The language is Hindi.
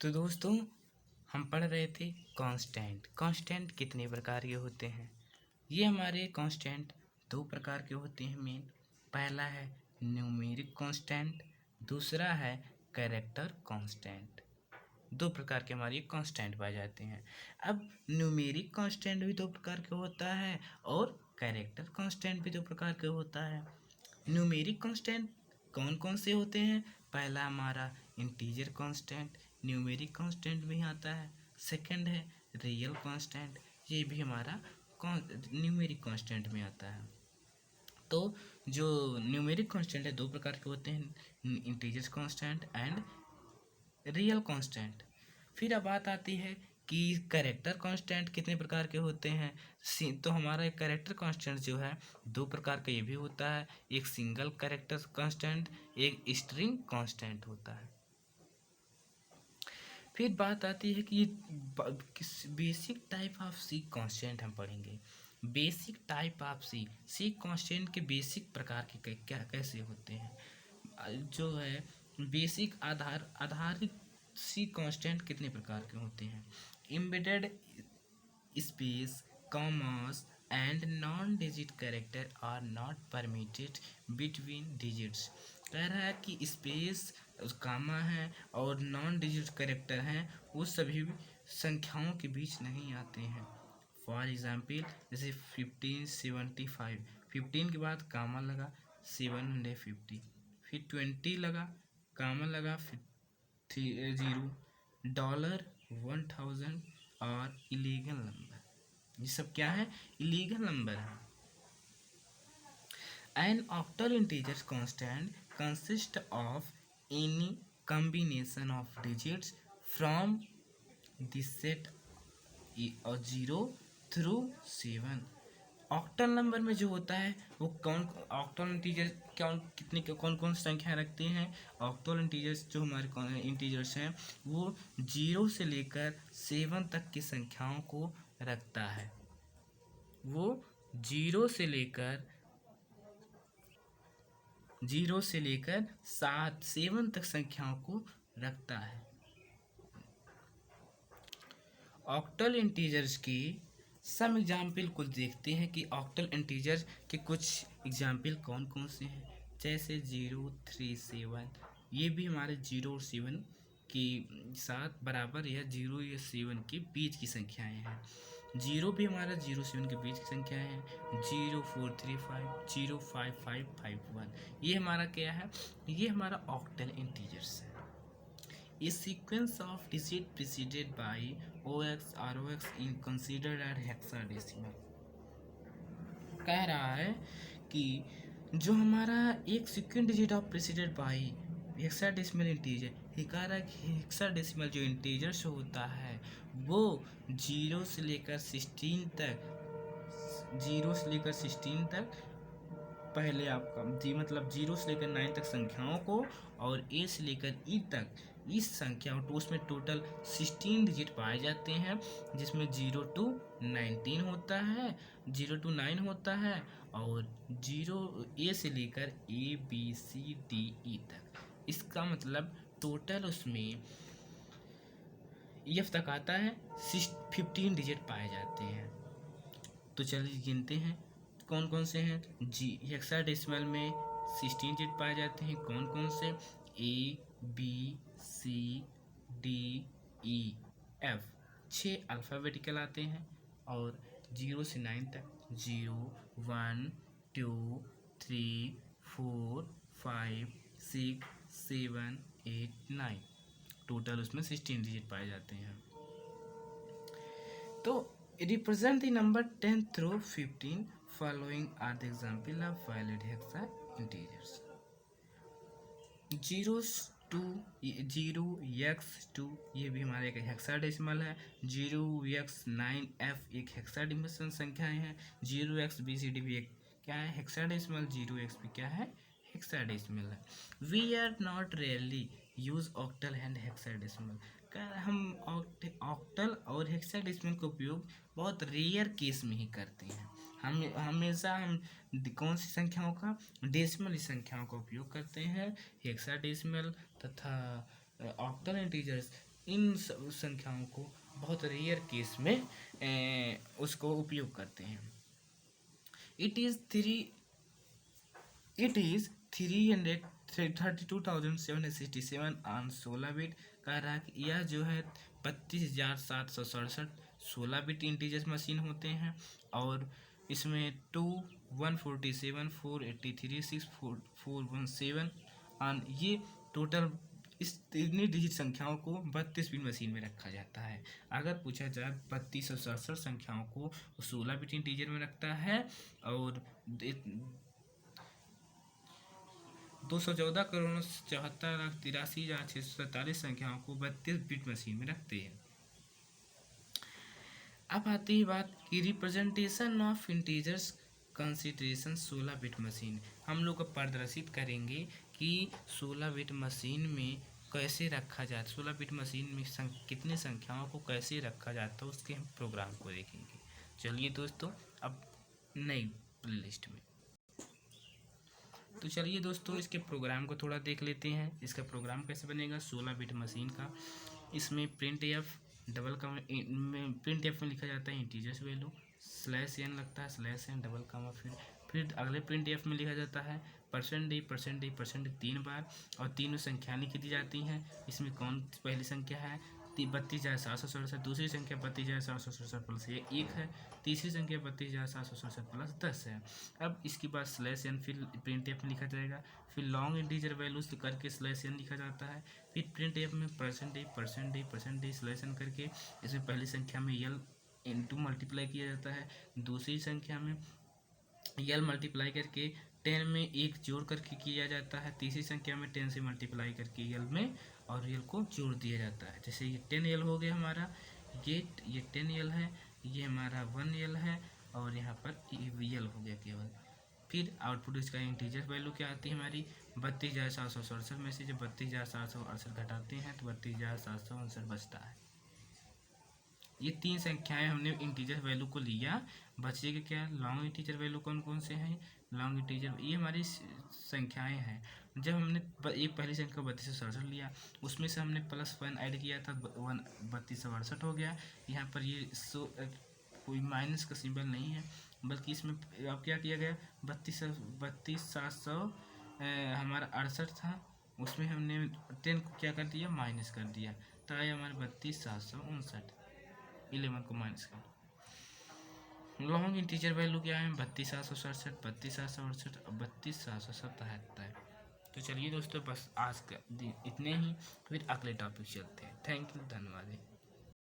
तो दोस्तों, हम पढ़ रहे थे कांस्टेंट। कांस्टेंट कितने प्रकार के होते हैं? ये हमारे कांस्टेंट दो प्रकार के होते हैं मेन। पहला है न्यूमेरिक कांस्टेंट, दूसरा है कैरेक्टर कांस्टेंट। दो प्रकार के हमारे कांस्टेंट पाए जाते हैं। अब न्यूमेरिक कांस्टेंट भी दो प्रकार का होता है और कैरेक्टर कांस्टेंट भी दो प्रकार का होता है। न्यूमेरिक कांस्टेंट कौन कौन से होते हैं? पहला हमारा इंटीजर कांस्टेंट, न्यूमेरिक कांस्टेंट में आता है। सेकंड है रियल कांस्टेंट, ये भी हमारा न्यूमेरिक कांस्टेंट में आता है। तो जो न्यूमेरिक कांस्टेंट है दो प्रकार के होते हैं, integer constant and real constant. फिर अब बात आती है कि कैरेक्टर कांस्टेंट कितने प्रकार के होते हैं। तो हमारा एक कैरेक्टर कांस्टेंट जो है दो प्रकार का ये भी होता है, एक सिंगल कैरेक्टर कांस्टेंट, एक स्ट्रिंग कांस्टेंट होता है। फिर बात आती है कि basic type of C constant हम पढ़ेंगे। Basic type of C constant के बेसिक प्रकार के क्या कैसे होते हैं, जो है बेसिक आधारित सी कांस्टेंट कितने प्रकार के होते हैं। Embedded space, commas and non digit character are not permitted between digits. कह रहा है कि स्पेस, कामा है और नॉन डिजिट कैरेक्टर हैं, वो सभी संख्याओं के बीच नहीं आते हैं। फॉर एग्जाम्पल जैसे 1575, 15 के बाद कामा लगा 750, फिर 20 लगा, कामा लगा, फिर 0, डॉलर, 1000 और इलीगल नंबर। ये सब क्या है? इलीगल नंबर है। An octal integer constant consists of any combination of digits from the set 0 through 7। Octal number में जो होता है वो ऑक्टल इंटीजर कौन कौन संख्या रखते हैं? ऑक्टल इंटीजर्स जो हमारे इंटीजर्स हैं वो 0 से लेकर 7 तक की संख्याओं को रखता है। वो 0 से लेकर 7 तक संख्याओं को रखता है। ऑक्टल इंटीजर्स की सम एग्जाम्पल कुछ देखते हैं कि ऑक्टल इंटीजर्स के कुछ एग्जाम्पल कौन कौन से हैं। जैसे 0, 3, 7, ये भी हमारे 0 और 7 के साथ बराबर या 0 या 7 के बीच की संख्याएं हैं। 0 भी हमारा 0 7 के बीच की संख्याएं हैं। 0, 4, 3, 5, 0, 5, 5, 5, 1, ये हमारा क्या है? ये हमारा ऑक्टल इंटीजर्स है। A sequence of digit preceded by OX or OX in considered as hexadecimal। कह रहा है कि जो हमारा एक sequence digit of preceded by hexadecimal integer, ये कह रहा है कि हेक्साडेसिमल जो इंटीजर्स होता है वो 0 से लेकर 16 तक, 0 से लेकर 16 तक पहले आपका जी मतलब 0 से लेकर 9 तक संख्याओं को और ए से लेकर ई तक इस संख्या उसमें टोटल 16 डिजिट पाए जाते हैं, जिसमें 0 to 19 होता है, 0 to 9 होता है और 0 ए से लेकर ए बी सी डी ई तक। इसका मतलब टोटल उसमें एफ तक आता है, 15 डिजिट पाए जाते हैं। तो चलिए गिनते हैं कौन कौन से हैं। हेक्साडेसिमल में 16 डिजिट पाए जाते हैं। कौन कौन से? A B C D E F, 6 alphabetical आते हैं और 0 से 9 तक 0, 1, 2, 3, 4, 5, 6, 7, 8, 9, टोटल उसमें 16 डिजिट पाए जाते हैं। तो represent the number 10 through 15 following are the example of valid hexa integers। 0x2 ये भी हमारे एक हेक्साडेसिमल है। 0x9f एक हेक्साडेसिमल संख्याएं हैं। 0xbcd भी एक क्या है? हेक्साडेसिमल। 0x भी क्या है? हेक्साडेसिमल है। We are not really use octal and hexadecimal. हम ऑक्टल और हेक्साडेसिमल का उपयोग बहुत रेयर केस में ही करते हैं। हम हमेशा कौन सी संख्याओं का? डेसिमल संख्याओं का उपयोग करते हैं। हेक्साडेसिमल तथा ऑक्टल इंटीजर्स इन सब संख्याओं को बहुत रेयर केस में उसको उपयोग करते हैं। It is 332,767 on 16 bit. कह रहा है कि यह जो है 32,767 16 बिट इंटीजर्स मशीन होते हैं, और इसमें 2,147, 483, 6,417 ऑन ये टोटल इस इतनी डिजिट संख्याओं को 32 बिट मशीन में रखा जाता है। अगर पूछा जाए 3267 संख्याओं को 16 बिट इंटीजर में रखता है, और 214,74,83,647 संख्याओं को 32 बिट मशीन में रखते हैं। अब आती है बात कि representation of integers consideration 16 bit machine. हम लोग प्रदर्शित करेंगे कि 16 बिट मशीन में कैसे रखा जाता, 16 बिट मशीन में कितनी संख्याओं को कैसे रखा जाता है, उसके हम प्रोग्राम को देखेंगे। चलिए दोस्तों, अब नई प्लेलिस्ट में तो चलिए दोस्तों, इसके प्रोग्राम को थोड़ा देख लेते हैं। इसका प्रोग्राम कैसे बनेगा 16 बिट मशीन का। इसमें प्रिंट एफ में लिखा जाता है इंटीजर्स वैल्यू, /n लगता है, /n डबल कामा, फिर अगले प्रिंट एफ में लिखा जाता है %d 3 बार, और तीनों संख्या लिखी दी जाती हैं। इसमें कौन पहली संख्या है 32,767, दूसरी संख्या 32,767 प्लस 1 है, तीसरी संख्या 32,767 प्लस 10 है। अब इसके बाद /n फिर प्रिंट एफ में लिखा जाएगा, फिर लॉन्ग इंटीजर वैल्यूज करके /n लिखा जाता है, फिर प्रिंट एफ में %d /n करके इसमें पहली संख्या में यल इंटू मल्टीप्लाई किया जाता है, दूसरी संख्या में यल मल्टीप्लाई करके 10 में 1 जोड़ करके किया जाता है, तीसरी संख्या में 10 से मल्टीप्लाई करके यल में और यल को जोड़ दिया जाता है। जैसे ये 10 यल हो गया हमारा, ये 10 यल है, ये हमारा 1 यल है, और यहाँ पर यल हो गया केवल। फिर आउटपुट इसका इंटीजर वैल्यू क्या आती है हमारी 32,767 में से जब 32,768 घटाते हैं तो 32,769 बचता है। ये तीन संख्याएं हमने इंटीजर वैल्यू को लिया, बचेगा क्या लॉन्ग इंटीजर वैल्यू कौन कौन से हैं, लॉन्ग इंटीजर ये हमारी संख्याएं हैं। जब हमने एक पहली संख्या 3267 लिया, उसमें से हमने +1 ऐड किया था 3268 हो गया। यहाँ पर ये कोई माइनस का सिंबल नहीं है, बल्कि इसमें अब क्या किया गया 32,700 हमारा 68 था, उसमें हमने 10 को क्या कर दिया माइनस कर दिया, तो आया हमारे 32,759, 11 को माइनस कर। लॉन्ग इंटीजर वैल्यू क्या है 32,767, 32,768 और 32,777। तो चलिए दोस्तों, बस आज का दिन इतने ही, फिर अगले टॉपिक चलते हैं। थैंक यू, धन्यवाद।